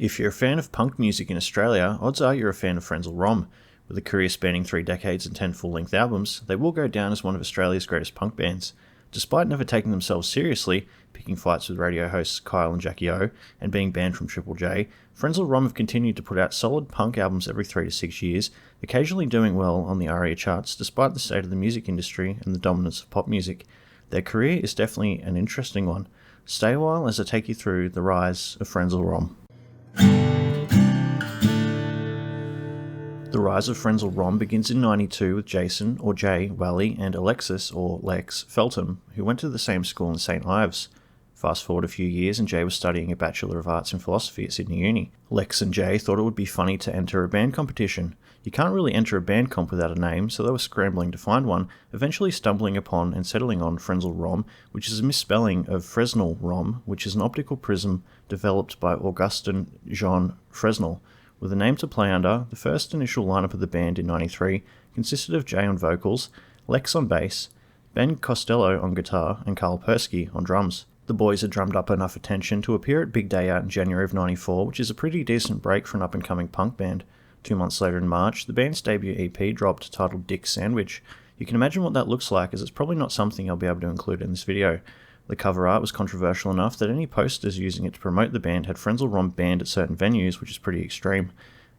If you're a fan of punk music in Australia, odds are you're a fan of Frenzal Rhomb. With a career spanning 3 decades and 10 full-length albums, they will go down as one of Australia's greatest punk bands. Despite never taking themselves seriously, picking fights with radio hosts Kyle and Jackie O, and being banned from Triple J, Frenzal Rhomb have continued to put out solid punk albums every 3 to 6 years, occasionally doing well on the ARIA charts despite the state of the music industry and the dominance of pop music. Their career is definitely an interesting one. Stay a while as I take you through the rise of Frenzal Rhomb. The rise of Frenzal Rhomb begins in '92 with Jason, or Jay, Wally, and Alexis, or Lex, Feltham, who went to the same school in St. Ives. Fast forward a few years and Jay was studying a Bachelor of Arts in Philosophy at Sydney Uni. Lex and Jay thought it would be funny to enter a band competition. You can't really enter a band comp without a name, so they were scrambling to find one, eventually stumbling upon and settling on Frenzal Rhomb, which is a misspelling of Fresnel Rhomb, which is an optical prism developed by Augustin Jean Fresnel. With a name to play under, the first initial lineup of the band in '93 consisted of Jay on vocals, Lex on bass, Ben Costello on guitar, and Carl Persky on drums. The boys had drummed up enough attention to appear at Big Day Out in January of '94, which is a pretty decent break for an up-and-coming punk band. 2 months later in March, the band's debut EP dropped titled Dick's Sandwich. You can imagine what that looks like, as it's probably not something I'll be able to include in this video. The cover art was controversial enough that any posters using it to promote the band had Frenzal Rhomb banned at certain venues, which is pretty extreme.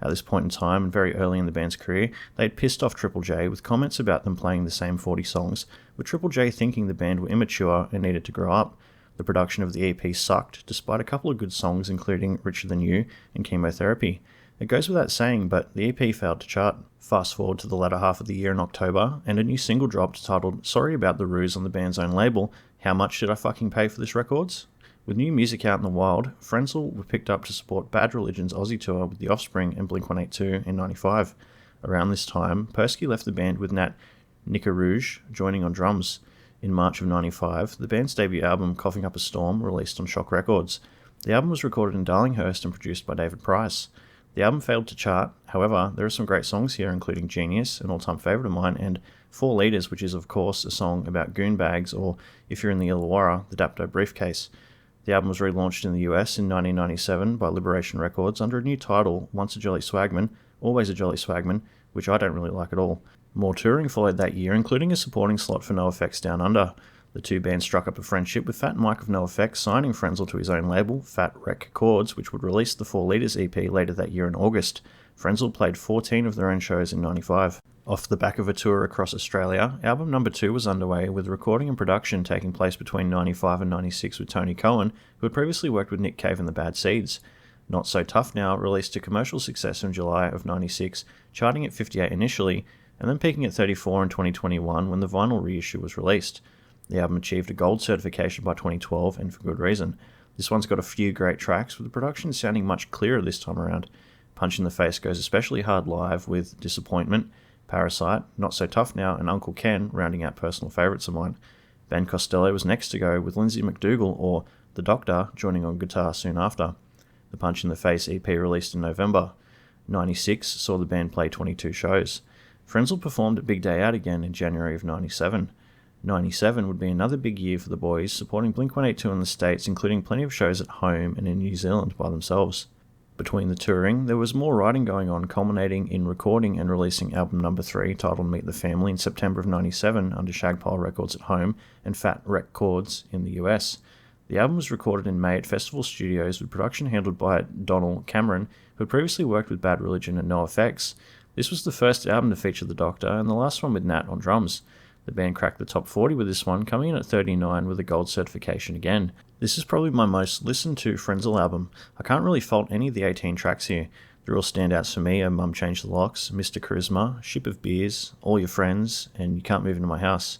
At this point in time, and very early in the band's career, they had pissed off Triple J with comments about them playing the same 40 songs, with Triple J thinking the band were immature and needed to grow up. The production of the EP sucked, despite a couple of good songs including Richer Than You and Chemotherapy. It goes without saying, but the EP failed to chart. Fast forward to the latter half of the year in October, and a new single dropped titled Sorry About the Ruse on the band's own label, How Much Did I Fucking Pay for This Records? With new music out in the wild, Frenzal were picked up to support Bad Religion's Aussie tour with The Offspring and Blink-182 in '95. Around this time, Persky left the band with Nat Nickarouge joining on drums. In March of '95, the band's debut album, Coughing Up a Storm, released on Shock Records. The album was recorded in Darlinghurst and produced by David Price. The album failed to chart, however, there are some great songs here including Genius, an all-time favourite of mine, and 4 Litres, which is of course a song about goon bags, or if you're in the Illawarra, the Dapto briefcase. The album was relaunched in the US in 1997 by Liberation Records under a new title, Once a Jolly Swagman, Always a Jolly Swagman, which I don't really like at all. More touring followed that year, including a supporting slot for NoFX Down Under. The two bands struck up a friendship, with Fat Mike of NoFX signing Frenzal to his own label, Fat Wreck Chords, which would release the 4 Litres EP later that year in August. Frenzal played 14 of their own shows in '95. Off the back of a tour across Australia, album number 2 was underway, with recording and production taking place between '95 and '96 with Tony Cohen, who had previously worked with Nick Cave and the Bad Seeds. Not So Tough Now released to commercial success in July of '96, charting at 58 initially, and then peaking at 34 in 2021 when the vinyl reissue was released. The album achieved a gold certification by 2012, and for good reason. This one's got a few great tracks, with the production sounding much clearer this time around. Punch in the Face goes especially hard live, with Disappointment, Parasite, Not So Tough Now, and Uncle Ken rounding out personal favourites of mine. Ben Costello was next to go, with Lindsay McDougall, or The Doctor, joining on guitar soon after. The Punch in the Face EP released in November. '96 saw the band play 22 shows. Frenzal performed at Big Day Out again in January of '97. '97 would be another big year for the boys, supporting Blink-182 in the States, including plenty of shows at home and in New Zealand by themselves. Between the touring, there was more writing going on, culminating in recording and releasing album number 3, titled Meet the Family, in September of '97 under Shagpile Records at home and Fat Wreck Chords in the US. The album was recorded in May at Festival Studios, with production handled by Donald Cameron, who had previously worked with Bad Religion and NoFX. This was the first album to feature the Doctor, and the last one with Nat on drums. The band cracked the top 40 with this one, coming in at 39 with a gold certification again. This is probably my most listened to Frenzal album. I can't really fault any of the 18 tracks here. The real standouts for me are Mum Changed the Locks, Mr. Charisma, Ship of Beers, All Your Friends, and You Can't Move Into My House.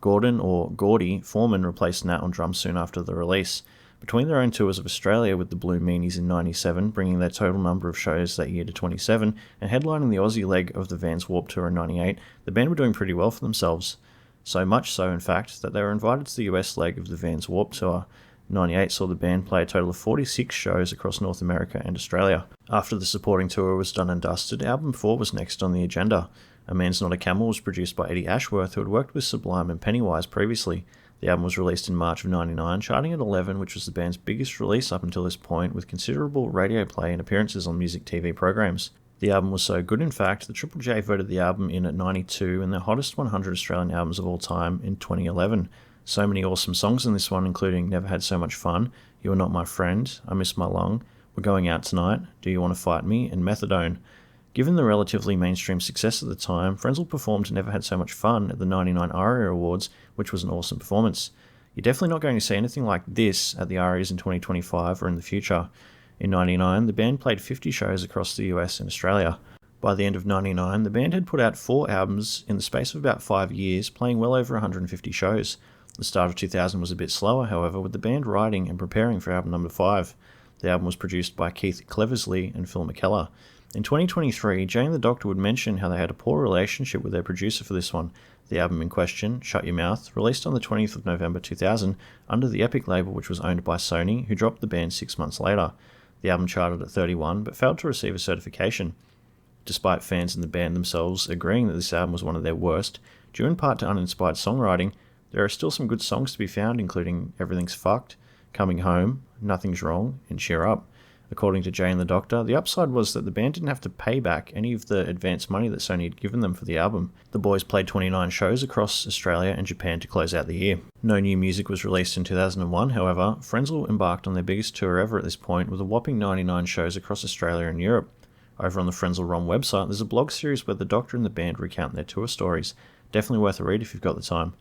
Gordon, or Gordy, Foreman replaced Nat on drums soon after the release. Between their own tours of Australia with the Blue Meanies in '97, bringing their total number of shows that year to 27, and headlining the Aussie leg of the Vans Warped Tour in '98, the band were doing pretty well for themselves. So much so, in fact, that they were invited to the US leg of the Vans Warped Tour. '98 saw the band play a total of 46 shows across North America and Australia. After the supporting tour was done and dusted, album 4 was next on the agenda. A Man's Not a Camel was produced by Eddie Ashworth, who had worked with Sublime and Pennywise previously. The album was released in March of '99, charting at 11, which was the band's biggest release up until this point, with considerable radio play and appearances on music TV programs. The album was so good, in fact, that Triple J voted the album in at 92 and the hottest 100 Australian albums of all time in 2011. So many awesome songs in this one, including Never Had So Much Fun, You Are Not My Friend, I Miss My Lung, We're Going Out Tonight, Do You Want to Fight Me, and Methadone. Given the relatively mainstream success at the time, Frenzal performed Never Had So Much Fun at the '99 ARIA Awards, which was an awesome performance. You're definitely not going to see anything like this at the ARIAs in 2025 or in the future. In '99, the band played 50 shows across the US and Australia. By the end of '99, the band had put out 4 albums in the space of about 5 years, playing well over 150 shows. The start of 2000 was a bit slower, however, with the band writing and preparing for album number 5. The album was produced by Keith Cleversley and Phil McKellar. In 2023, Jay and the Doctor would mention how they had a poor relationship with their producer for this one. The album in question, Shut Your Mouth, released on the 20th of November 2000 under the Epic label, which was owned by Sony, who dropped the band 6 months later. The album charted at 31, but failed to receive a certification. Despite fans in the band themselves agreeing that this album was one of their worst, due in part to uninspired songwriting, there are still some good songs to be found, including Everything's Fucked, Coming Home, Nothing's Wrong, and Cheer Up. According to Jay and the Doctor, the upside was that the band didn't have to pay back any of the advance money that Sony had given them for the album. The boys played 29 shows across Australia and Japan to close out the year. No new music was released in 2001, however. Frenzal embarked on their biggest tour ever at this point, with a whopping 99 shows across Australia and Europe. Over on the Frenzal Rhomb website, there's a blog series where the Doctor and the band recount their tour stories. Definitely worth a read if you've got the time.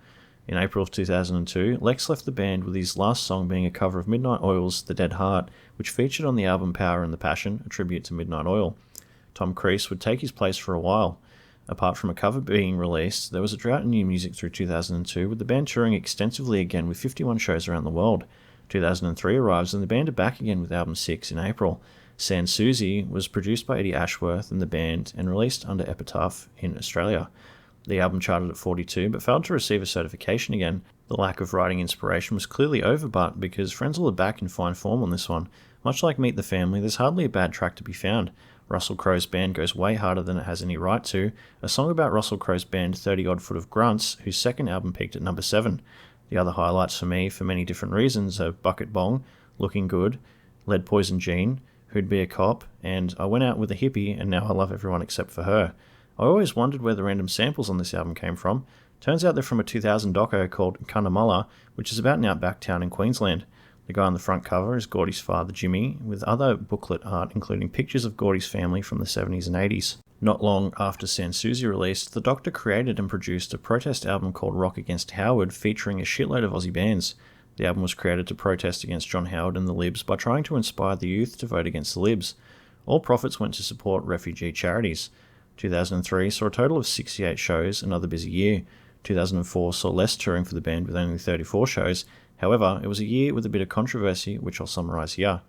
In April of 2002, Lex left the band with his last song being a cover of Midnight Oil's The Dead Heart, which featured on the album Power and the Passion, a tribute to Midnight Oil. Tom Creese would take his place for a while. Apart from a cover being released, there was a drought in new music through 2002, with the band touring extensively again with 51 shows around the world. 2003 arrives and the band are back again with album 6 in April. Souci was produced by Eddie Ashworth and the band and released under Epitaph in Australia. The album charted at 42, but failed to receive a certification again. The lack of writing inspiration was clearly over, but because Frenzal are back in fine form on this one. Much like Meet the Family, there's hardly a bad track to be found. Russell Crowe's band goes way harder than it has any right to, a song about Russell Crowe's band 30 Odd Foot of Grunts, whose second album peaked at number 7. The other highlights for me, for many different reasons, are Bucket Bong, Looking Good, Lead Poison Jean, Who'd Be a Cop, and I Went Out with a Hippie and Now I Love Everyone Except for Her. I always wondered where the random samples on this album came from. Turns out they're from a 2000 doco called Cunnamulla, which is about an outback town in Queensland. The guy on the front cover is Gordy's father Jimmy, with other booklet art including pictures of Gordy's family from the 70s and 80s. Not long after Souci released, the Doctor created and produced a protest album called Rock Against Howard, featuring a shitload of Aussie bands. The album was created to protest against John Howard and the Libs by trying to inspire the youth to vote against the Libs. All profits went to support refugee charities. 2003 saw a total of 68 shows, another busy year. 2004 saw less touring for the band with only 34 shows. However, it was a year with a bit of controversy, which I'll summarise here.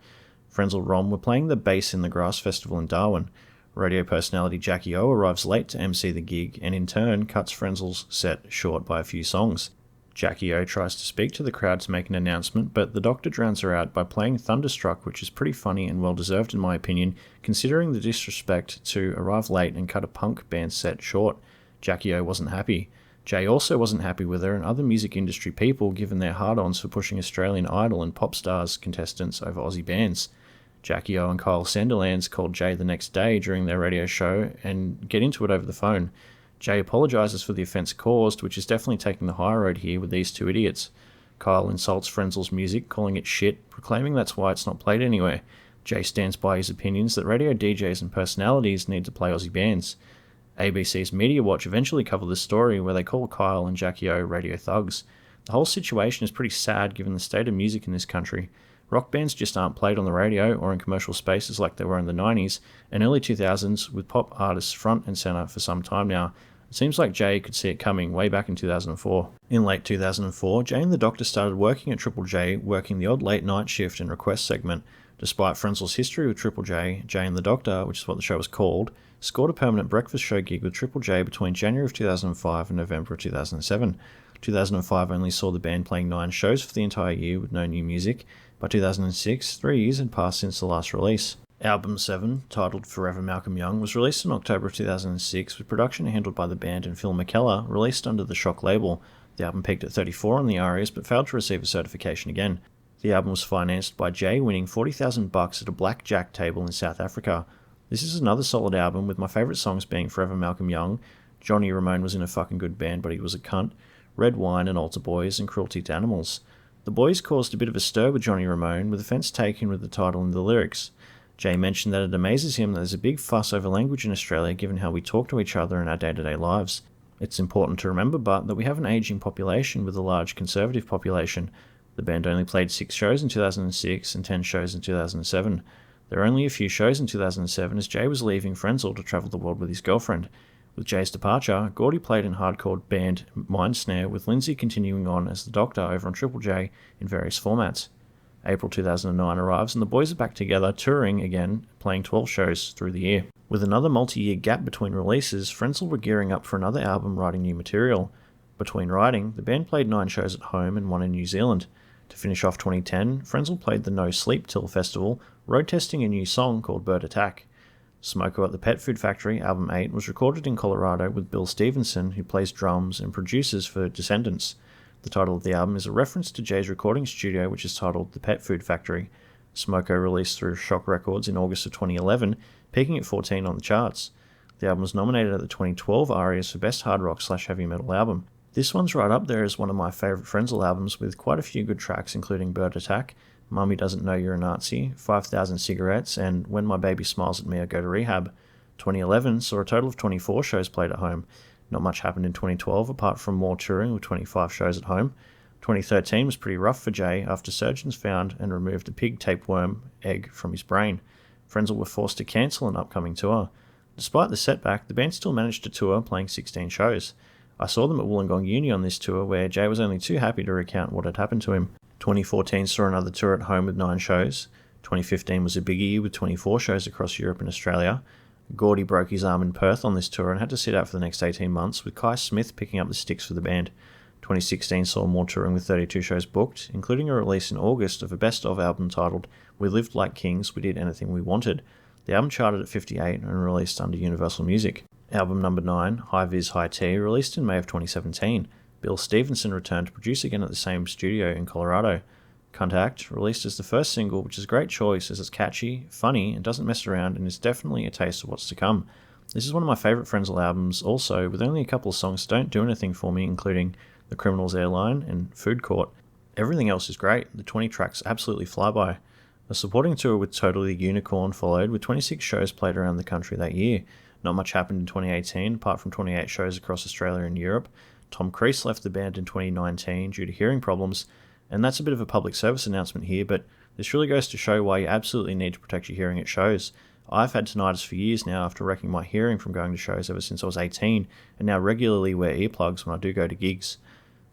Frenzal Rhomb were playing the Bass in the Grass festival in Darwin. Radio personality Jackie O arrives late to MC the gig and in turn cuts Frenzal's set short by a few songs. Jackie O tries to speak to the crowd to make an announcement, but the Doctor drowns her out by playing Thunderstruck, which is pretty funny and well-deserved in my opinion, considering the disrespect to arrive late and cut a punk band set short. Jackie O wasn't happy. Jay also wasn't happy with her and other music industry people, given their hard-ons for pushing Australian Idol and Pop Stars contestants over Aussie bands. Jackie O and Kyle Sandilands called Jay the next day during their radio show and get into it over the phone. Jay apologises for the offence caused, which is definitely taking the high road here with these two idiots. Kyle insults Frenzal's music, calling it shit, proclaiming that's why it's not played anywhere. Jay stands by his opinions that radio DJs and personalities need to play Aussie bands. ABC's Media Watch eventually cover the story, where they call Kyle and Jackie O radio thugs. The whole situation is pretty sad given the state of music in this country. Rock bands just aren't played on the radio or in commercial spaces like they were in the 90s and early 2000s, with pop artists front and centre for some time now. It seems like Jay could see it coming way back in 2004. In late 2004, Jay and the Doctor started working at Triple J, working the odd late night shift and request segment. Despite Frenzal's history with Triple J, Jay and the Doctor, which is what the show was called, scored a permanent breakfast show gig with Triple J between January of 2005 and November of 2007. 2005 only saw the band playing 9 shows for the entire year with no new music. By 2006, 3 years had passed since the last release. Album 7, titled Forever Malcolm Young, was released in October of 2006 with production handled by the band and Phil McKellar, released under the Shock label. The album peaked at 34 on the ARIAs but failed to receive a certification again. The album was financed by Jay winning $40,000 at a blackjack table in South Africa. This is another solid album, with my favourite songs being Forever Malcolm Young, Johnny Ramone was in a fucking good band but he was a cunt, Red Wine and Altar Boys, and Cruelty to Animals. The Boys caused a bit of a stir with Johnny Ramone, with offence taken with the title and the lyrics. Jay mentioned that it amazes him that there's a big fuss over language in Australia given how we talk to each other in our day-to-day lives. It's important to remember, but, that we have an ageing population with a large conservative population. The band only played 6 shows in 2006 and 10 shows in 2007. There were only a few shows in 2007 as Jay was leaving Frenzal to travel the world with his girlfriend. With Jay's departure, Gordy played in hardcore band Mindsnare, with Lindsay continuing on as the Doctor over on Triple J in various formats. April 2009 arrives and the boys are back together, touring again, playing 12 shows through the year. With another multi-year gap between releases, Frenzal were gearing up for another album, writing new material. Between writing, the band played 9 shows at home and 1 in New Zealand. To finish off 2010, Frenzal played the No Sleep Till Festival, road testing a new song called Bird Attack. Smoko at the Pet Food Factory, album 8, was recorded in Colorado with Bill Stevenson, who plays drums and produces for Descendants. The title of the album is a reference to Jay's recording studio, which is titled The Pet Food Factory. Smoko released through Shock Records in August of 2011, peaking at 14 on the charts. The album was nominated at the 2012 ARIAs for Best Hard Rock / Heavy Metal Album. This one's right up there as one of my favourite Frenzal albums, with quite a few good tracks including Bird Attack, Mummy Doesn't Know You're a Nazi, 5,000 Cigarettes, and When My Baby Smiles at Me I Go to Rehab. 2011 saw a total of 24 shows played at home. Not much happened in 2012 apart from more touring with 25 shows at home. 2013 was pretty rough for Jay after surgeons found and removed a pig tapeworm egg from his brain. Frenzal were forced to cancel an upcoming tour. Despite the setback, the band still managed to tour, playing 16 shows. I saw them at Wollongong Uni on this tour, where Jay was only too happy to recount what had happened to him. 2014 saw another tour at home with 9 shows. 2015 was a big year with 24 shows across Europe and Australia. Gordy broke his arm in Perth on this tour and had to sit out for the next 18 months, with Kai Smith picking up the sticks for the band. 2016 saw more touring with 32 shows booked, including a release in August of a best-of album titled We Lived Like Kings, We Did Anything We Wanted. The album charted at 58 and released under Universal Music. Album number 9, Hi-vis High Tea, released in May of 2017. Bill Stevenson returned to produce again at the same studio in Colorado. Contact, released as the first single, which is a great choice as it's catchy, funny, and doesn't mess around, and is definitely a taste of what's to come. This is one of my favourite Frenzal albums also, with only a couple of songs that don't do anything for me, including The Criminal's Airline and Food Court. Everything else is great. The 20 tracks absolutely fly by. A supporting tour with Totally Unicorn followed, with 26 shows played around the country that year. Not much happened in 2018, apart from 28 shows across Australia and Europe. Tom Creese left the band in 2019 due to hearing problems, and that's a bit of a public service announcement here, but this really goes to show why you absolutely need to protect your hearing at shows. I've had tinnitus for years now after wrecking my hearing from going to shows ever since I was 18, and now regularly wear earplugs when I do go to gigs.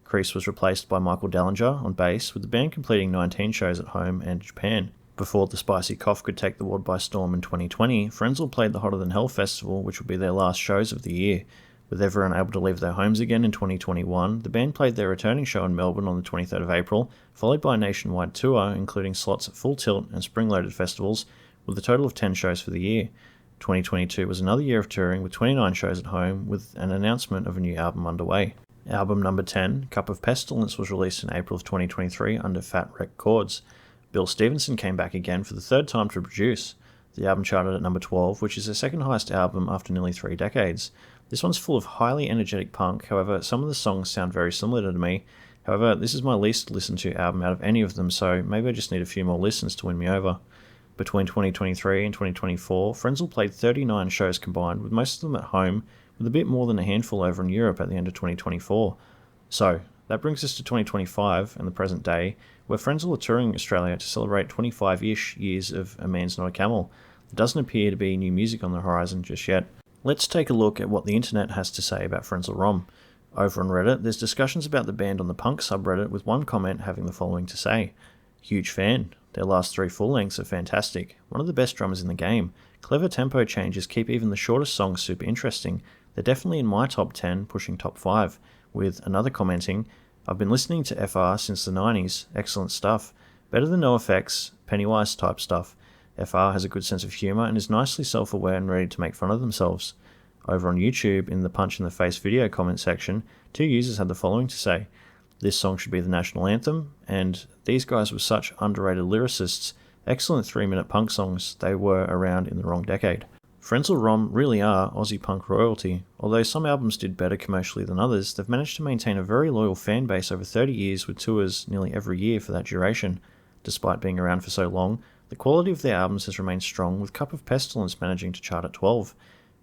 Creese was replaced by Michael Dallinger on bass, with the band completing 19 shows at home and Japan. Before the spicy cough could take the world by storm in 2020, Frenzal played the Hotter Than Hell festival, which would be their last shows of the year. With everyone able to leave their homes again in 2021, the band played their returning show in Melbourne on the 23rd of April, followed by a nationwide tour, including slots at Full Tilt and Spring-Loaded festivals, with a total of 10 shows for the year. 2022 was another year of touring, with 29 shows at home, with an announcement of a new album underway. Album number 10, Cup of Pestilence, was released in April of 2023 under Fat Wreck Chords. Bill Stevenson came back again for the 3rd time to produce. The album charted at number 12, which is their second highest album after nearly 3 decades. This one's full of highly energetic punk, however some of the songs sound very similar to me. However, this is my least listened to album out of any of them, so maybe I just need a few more listens to win me over. Between 2023 and 2024, Frenzal played 39 shows combined, with most of them at home, with a bit more than a handful over in Europe at the end of 2024. So, that brings us to 2025 and the present day, where Frenzal are touring Australia to celebrate 25-ish years of A Man's Not a Camel. There doesn't appear to be new music on the horizon just yet. Let's take a look at what the internet has to say about Frenzal Rhomb. Over on Reddit, there's discussions about the band on the punk subreddit, with one comment having the following to say: "Huge fan. Their last 3 full lengths are fantastic. One of the best drummers in the game. Clever tempo changes keep even the shortest songs super interesting. They're definitely in my top 10, pushing top 5. With another commenting, "I've been listening to FR since the 90s. Excellent stuff. Better than NoFX, Pennywise type stuff. FR has a good sense of humour and is nicely self-aware and ready to make fun of themselves." Over on YouTube, in the Punch in the Face video comment section, 2 users had the following to say: "This song should be the national anthem," and "These guys were such underrated lyricists, excellent 3-minute punk songs, they were around in the wrong decade." Frenzal Rhomb really are Aussie punk royalty. Although some albums did better commercially than others, they've managed to maintain a very loyal fan base over 30 years with tours nearly every year for that duration. Despite being around for so long, the quality of their albums has remained strong, with Cup of Pestilence managing to chart at 12.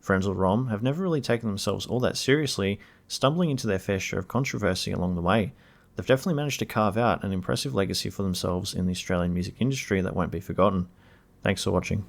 Frenzal Rhomb have never really taken themselves all that seriously, stumbling into their fair share of controversy along the way. They've definitely managed to carve out an impressive legacy for themselves in the Australian music industry that won't be forgotten. Thanks for watching.